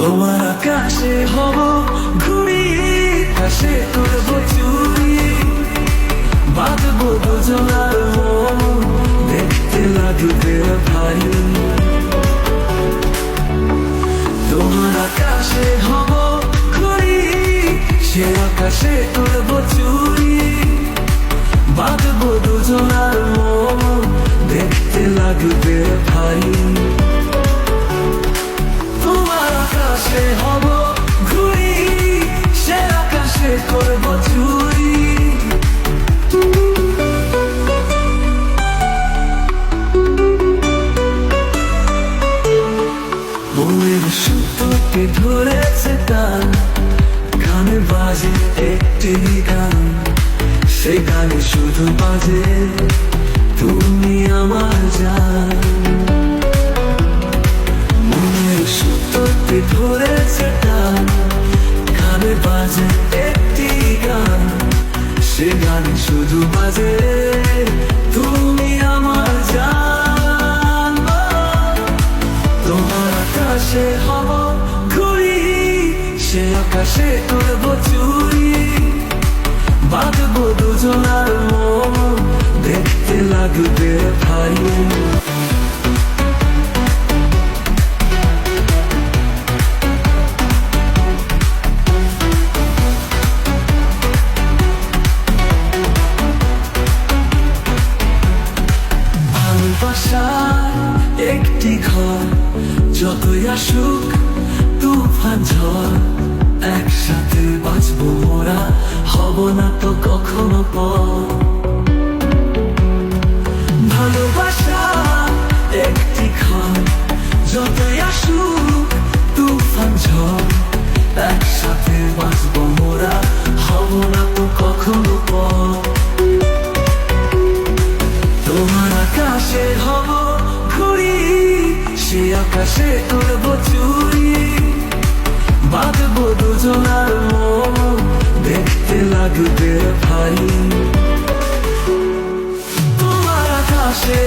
তোমার আকাশে হব ঘুড়ি, আকাশে তুলব চুরি, বাঁধবো দুজনার মন, দেখতে লাগবে ভারী। তোমার আকাশে হব ঘুড়ি, সে আকাশে তুলব চুরি, বাঁধবো দুজনার মন, দেখতে লাগবে ভারী। তোমার আকাশে হব ঘুড়ি, সে আকাশে করব চুরি। মনের সুতোকে ধরেছে টান, কানে বাজে একটি গান, সেই গানে শুধু বাজে তুমি আমার জান। মনের সুতোকে ধরেছে টান, কানে বাজে একটি গান, সে গানে শুধু বাজে তুমি আমার জান। তোমার আকাশে হব ঘুড়ি, সে আকাশে তুলব চুরি, বাঁধবো দুজনার মন, দেখতে লাগবে ভারী। ভালোবাসার একটি ঘর, যতই আসুক তুফান ঝড়, একসাথে বাঁচবো মোরা, হব না তো কখনো পর। ভালোবাসা একটি ঘর, যতই আসুক তুফান ঝড়, একসাথে বাঁচবো মোরা, হব না তো কখনো পর। তোমার আকাশে হব ঘুড়ি, সে আকাশে তুলব চুরি, বাঁধবো দুজনার মন, দেখতে লাগবে ভারী। তোমার আকাশে